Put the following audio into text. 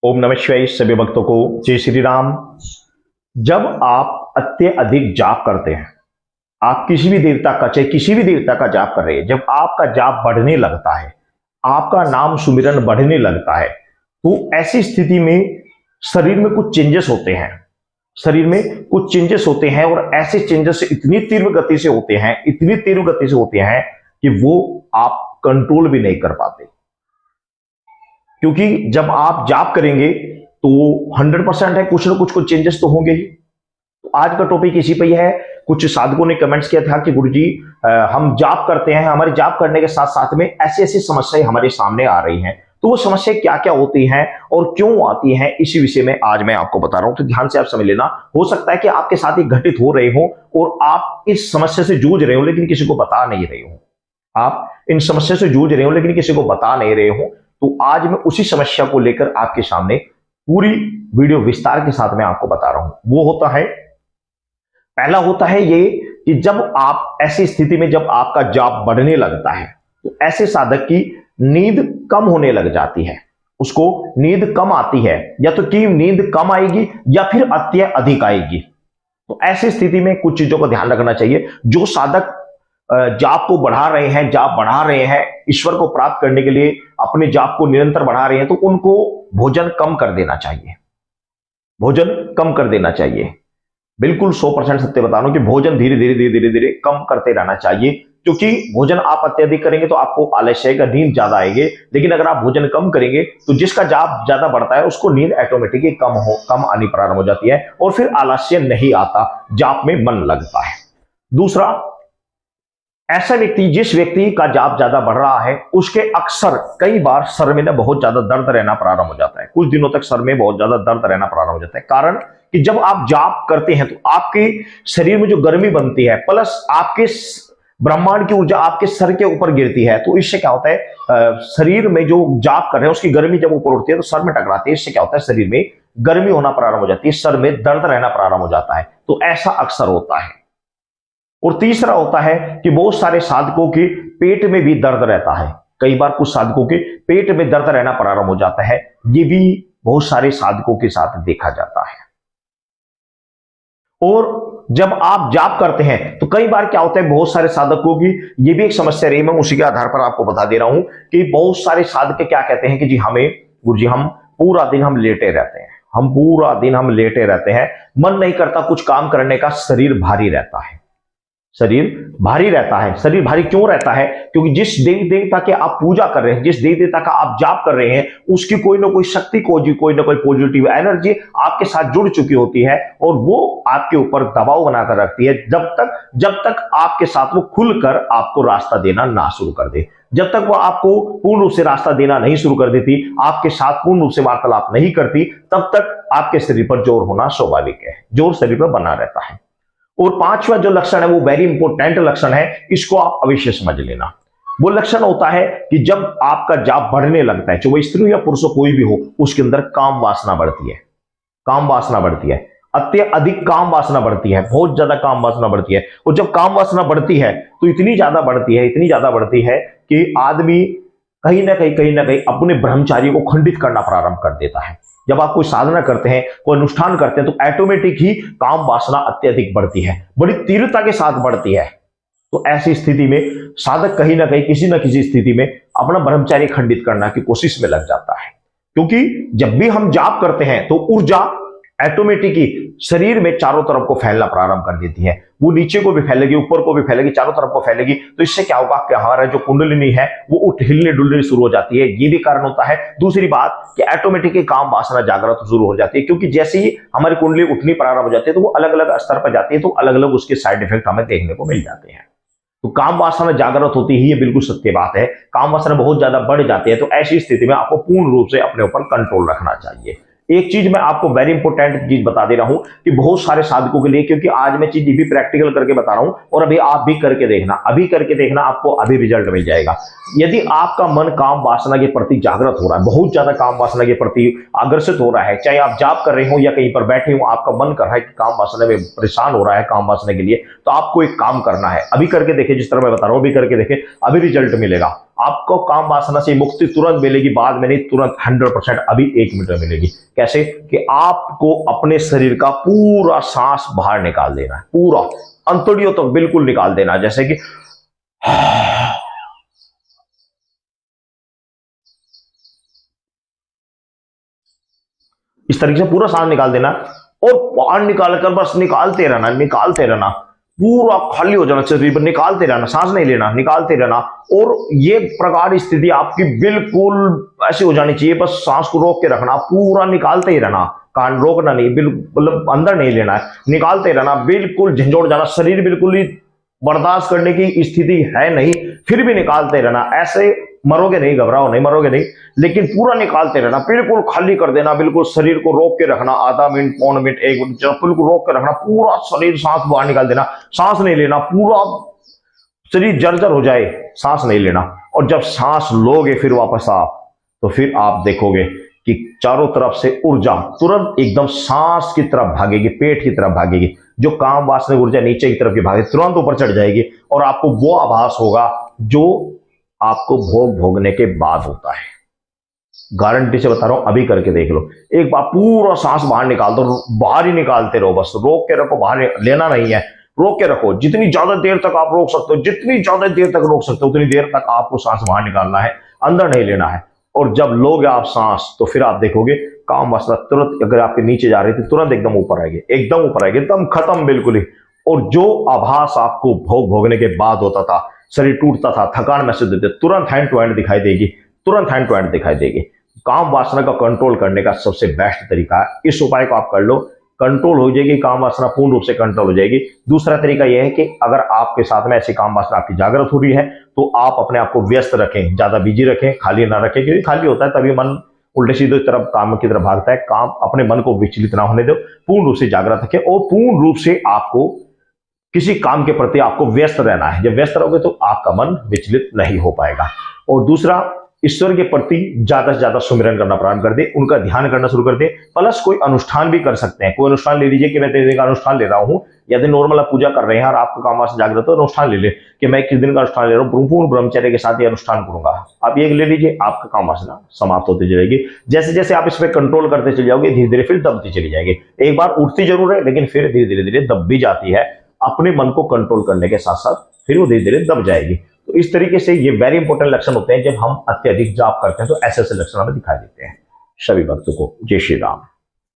ओम नमः शिवाय। सभी भक्तों को जय श्री राम। जब आप अत्यधिक जाप करते हैं, आप किसी भी देवता का, चाहे किसी भी देवता का जाप कर रहे हैं, जब आपका जाप बढ़ने लगता है, आपका नाम सुमिरन बढ़ने लगता है, तो ऐसी स्थिति में शरीर में कुछ चेंजेस होते हैं। शरीर में कुछ चेंजेस होते हैं और ऐसे चेंजेस इतनी तीव्र गति से होते हैं, इतनी तीव्र गति से होते हैं कि वो आप कंट्रोल भी नहीं कर पाते। क्योंकि जब आप जाप करेंगे तो 100% है, कुछ ना कुछ चेंजेस तो होंगे ही। तो आज का टॉपिक इसी पे है। कुछ साधकों ने कमेंट्स किया था कि गुरुजी हम जाप करते हैं, हमारे जाप करने के साथ साथ में ऐसी ऐसी समस्याएं हमारे सामने आ रही हैं, तो वो समस्याएं क्या क्या होती हैं और क्यों आती हैं, इसी विषय में आज मैं आपको बता रहा हूं। तो ध्यान से आप समझ लेना। हो सकता है कि आपके साथ ही घटित हो रहे हो और आप इस समस्या से जूझ रहे हो लेकिन किसी को बता नहीं रहे हो। आप इन समस्या से जूझ रहे हो लेकिन किसी को बता नहीं रहे हो। तो आज मैं उसी समस्या को लेकर आपके सामने पूरी वीडियो विस्तार के साथ मैं आपको बता रहा हूं। वो होता है, पहला होता है ये कि जब आप ऐसी स्थिति में, जब आपका जाप बढ़ने लगता है, तो ऐसे साधक की नींद कम होने लग जाती है। उसको नींद कम आती है, या तो कि नींद कम आएगी या फिर अत्यधिक आएगी। तो ऐसी स्थिति में कुछ चीजों का ध्यान रखना चाहिए। जो साधक जाप को बढ़ा रहे हैं, जाप बढ़ा रहे हैं, ईश्वर को प्राप्त करने के लिए अपने जाप को निरंतर बढ़ा रहे हैं, तो उनको भोजन कम कर देना चाहिए। भोजन कम कर देना चाहिए। बिल्कुल 100% सत्य बता रहा हूं कि भोजन धीरे धीरे धीरे धीरे धीरे कम करते रहना चाहिए। क्योंकि भोजन आप अत्यधिक करेंगे तो आपको आलस्य आएगा, नींद ज्यादा आएगी। लेकिन अगर आप भोजन कम करेंगे तो जिसका जाप ज्यादा बढ़ता है उसको नींद ऑटोमेटिकली कम आनी प्रारंभ हो जाती है और फिर आलस्य नहीं आता, जाप में मन लगता है। दूसरा, ऐसा व्यक्ति, जिस व्यक्ति का जाप ज्यादा बढ़ रहा है, उसके अक्सर कई बार सर में ना बहुत ज्यादा दर्द रहना प्रारंभ हो जाता है। कुछ दिनों तक सर में बहुत ज्यादा दर्द रहना प्रारंभ हो जाता है। कारण कि जब आप जाप करते हैं तो आपके शरीर में जो गर्मी बनती है, प्लस आपके ब्रह्मांड की ऊर्जा आपके सर के ऊपर गिरती है, तो इससे क्या होता है, शरीर में जो जाप कर रहे हैं उसकी गर्मी जब ऊपर उठती है तो सर में टकराती है। इससे क्या होता है, शरीर में गर्मी होना प्रारंभ हो जाती है, सर में दर्द रहना प्रारंभ हो जाता है। तो ऐसा अक्सर होता है। और तीसरा होता है कि बहुत सारे साधकों के पेट में भी दर्द रहता है। कई बार कुछ साधकों के पेट में दर्द रहना प्रारंभ हो जाता है। ये भी बहुत सारे साधकों के साथ देखा जाता है। और जब आप जाप करते हैं तो कई बार क्या होता है, बहुत सारे साधकों की ये भी एक समस्या रही, मैं उसी के आधार पर आपको बता दे रहा हूं कि बहुत सारे साधक क्या कहते हैं कि जी हमें गुरुजी हम पूरा दिन हम लेटे रहते हैं, हम पूरा दिन हम लेटे रहते हैं, मन नहीं करता कुछ काम करने का, शरीर भारी रहता है। शरीर भारी रहता है। शरीर भारी क्यों रहता है? क्योंकि जिस देवी देवता के आप पूजा कर रहे हैं, जिस देवी देवता का आप जाप कर रहे हैं, उसकी कोई ना कोई शक्ति, कोई ना कोई पॉजिटिव एनर्जी आपके साथ जुड़ चुकी होती है और वो आपके ऊपर दबाव बनाकर रखती है जब तक आपके साथ वो खुलकर आपको रास्ता देना ना शुरू कर दे। जब तक वो आपको पूर्ण रूप से रास्ता देना नहीं शुरू कर देती, आपके साथ पूर्ण रूप से वार्तालाप नहीं करती, तब तक आपके शरीर पर जोर होना स्वाभाविक है। जोर शरीर पर बना रहता है। और पांचवा जो लक्षण है वो वेरी इंपॉर्टेंट लक्षण है, इसको आप अवश्य समझ लेना। वो लक्षण होता है कि जब आपका जाप बढ़ने लगता है, चाहे वो स्त्री या पुरुष कोई भी हो, उसके अंदर काम वासना बढ़ती है। काम वासना बढ़ती है, अत्यधिक काम वासना बढ़ती है, बहुत ज्यादा काम वासना बढ़ती है। और जब काम वासना बढ़ती है तो इतनी ज्यादा बढ़ती है कि आदमी कहीं ना कहीं अपने ब्रह्मचार्य को खंडित करना प्रारंभ कर देता है। जब आप कोई साधना करते हैं, कोई अनुष्ठान करते हैं, तो ऑटोमेटिक ही काम वासना अत्यधिक बढ़ती है, बड़ी तीव्रता के साथ बढ़ती है। तो ऐसी स्थिति में साधक कहीं ना कहीं किसी न किसी स्थिति में अपना ब्रह्मचर्य खंडित करने की कोशिश में लग जाता है। क्योंकि जब भी हम जाप करते हैं तो ऊर्जा ऑटोमेटिकली शरीर में चारों तरफ को फैलना प्रारंभ कर देती है। वो नीचे को भी फैलेगी, ऊपर को भी फैलेगी, चारों तरफ को फैलेगी। तो इससे क्या होगा कि हमारा जो कुंडलिनी है वो हिलने डुलने शुरू हो जाती है। ये भी कारण होता है। दूसरी बात कि ऑटोमेटिकली काम वासना जागृत शुरू हो जाती है, क्योंकि जैसे ही हमारी कुंडली उठनी प्रारंभ हो जाती है तो वो अलग अलग स्तर पर जाती है, तो अलग अलग उसके साइड इफेक्ट हमें देखने को मिल जाते हैं। तो काम वासना जागृत होती ही, ये बिल्कुल सत्य बात है। काम वासना बहुत ज्यादा बढ़ जाती है, तो ऐसी स्थिति में आपको पूर्ण रूप से अपने ऊपर कंट्रोल रखना चाहिए। एक चीज मैं आपको वेरी इंपॉर्टेंट चीज बता दे रहा हूं कि बहुत सारे साधकों के लिए, क्योंकि आज मैं चीज भी प्रैक्टिकल करके बता रहा हूं और अभी आप भी करके देखना, आपको अभी रिजल्ट मिल जाएगा। यदि आपका मन काम वासना के प्रति जागृत हो रहा है, बहुत ज्यादा काम वासना के प्रति आकर्षित हो रहा है, चाहे आप जाप कर रहे हो या कहीं पर बैठे हो, आपका मन कर रहा है कि काम वासना में परेशान हो रहा है काम वासना के लिए, तो आपको एक काम करना है। अभी करके देखे, जिस तरह मैं बता रहा हूं, अभी करके देखे, अभी रिजल्ट मिलेगा। आपको काम वासना से मुक्ति तुरंत मिलेगी, बाद में नहीं, तुरंत 100%, अभी 1 मिनट में मिलेगी। कैसे कि आपको अपने शरीर का पूरा सांस बाहर निकाल देना है, पूरा अंतड़ियों तक बिल्कुल निकाल देना, जैसे कि इस तरीके से पूरा सांस निकाल देना और बाहर निकालकर बस निकालते रहना, निकालते रहना, पूरा खाली हो जाना शरीर पर, निकालते रहना, सांस नहीं लेना, निकालते रहना। और ये प्रकार स्थिति आपकी बिल्कुल ऐसी हो जानी चाहिए, बस सांस को रोक के रखना, पूरा निकालते ही रहना, कान रोकना नहीं, बिल्कुल मतलब अंदर नहीं लेना है, निकालते रहना, बिल्कुल झंझोड़ जाना, शरीर बिल्कुल ही बर्दाश्त करने की स्थिति है नहीं, फिर भी निकालते रहना। ऐसे मरोगे नहीं, घबराओ नहीं, मरोगे नहीं, लेकिन पूरा निकालते रहना, बिल्कुल खाली कर देना, बिल्कुल शरीर को रोक के रखना, आधा मिनट, पौन मिनट, 1 मिनट, बिल्कुल रोक के रखना, पूरा शरीर सांस बाहर निकाल देना, सांस नहीं लेना, पूरा शरीर जर्जर हो जाए, सांस नहीं लेना। और जब सांस लोगे फिर वापस आप, तो फिर आप देखोगे कि चारों तरफ से ऊर्जा तुरंत एकदम सांस की तरफ भागेगी, पेट की तरफ भागेगी, जो काम वासना ऊर्जा नीचे की तरफ की भागेगी, तुरंत ऊपर चढ़ जाएगी और आपको वो आभास होगा जो आपको भोग भोगने के बाद होता है। गारंटी से बता रहा हूं, अभी करके देख लो, एक बार पूरा सांस बाहर निकाल दो, बाहर ही निकालते रहो, बस रोक के रखो, बाहर लेना नहीं है, रोक के रखो, जितनी ज्यादा देर तक आप रोक सकते हो, जितनी ज्यादा देर तक रोक सकते हो उतनी देर तक आपको सांस बाहर निकालना है, अंदर नहीं लेना है। और जब लोगे आप सांस, तो फिर आप देखोगे काम वासना तुरंत, अगर आपके नीचे जा रही थी, तुरंत एकदम ऊपर आएगी, एकदम ऊपर आएगी, एकदम खत्म बिल्कुल ही। और जो आभास आपको भोग भोगने के बाद होता था, शरीर टूटता था, थकान महसूस होती, तुरंत हैंड टू हैंड दिखाई देगी, तुरंत हैंड टू हैंड दिखाई देगी। काम वासना का कंट्रोल करने का सबसे बेस्ट तरीका है, इस उपाय को आप कर लो, कंट्रोल हो जाएगी, काम वासना पूर्ण रूप से कंट्रोल हो जाएगी। दूसरा तरीका यह है कि अगर आपके साथ में ऐसी काम वासना आपकी जागृत हो रही है, तो आप अपने आप को व्यस्त रखें, ज्यादा बिजी रखें, खाली ना रखें, क्योंकि खाली होता है तभी मन उल्टे सीधे तरफ काम की तरफ भागता है। काम अपने मन को विचलित ना होने दो, पूर्ण रूप से जागृत रखें और पूर्ण रूप से आपको किसी काम के प्रति आपको व्यस्त रहना है। जब व्यस्त रहोगे तो आपका मन विचलित नहीं हो पाएगा। और दूसरा, ईश्वर के प्रति ज्यादा से ज्यादा सुमिरन करना प्रारंभ कर दे, उनका ध्यान करना शुरू कर दे, प्लस कोई अनुष्ठान भी कर सकते हैं। कोई अनुष्ठान ले लीजिए कि मैं 3 दिन का अनुष्ठान ले रहा हूं, यदि नॉर्मल आप पूजा कर रहे हैं और आपका काम वासना जागृत हो, अनुष्ठान ले ले कि मैं 21 दिन का अनुष्ठान ले रहा हूँ, पूर्ण ब्रह्मचर्य के साथ ये अनुष्ठान करूंगा, आप ये ले लीजिए, आपका काम वासना समाप्त होती जाएगी। जैसे जैसे आप इस पर कंट्रोल करते चले जाओगे, धीरे धीरे फिर दबती चली जाएगी। एक बार उठती जरूर है, लेकिन फिर धीरे धीरे दब भी जाती है। अपने मन को कंट्रोल करने के साथ साथ फिर वो धीरे धीरे दब जाएगी। तो इस तरीके से ये वेरी इंपॉर्टेंट लक्षण होते हैं। जब हम अत्यधिक जाप करते हैं तो ऐसे ऐसे लक्षण हमें दिखाई देते हैं। सभी भक्तों को जय श्री राम।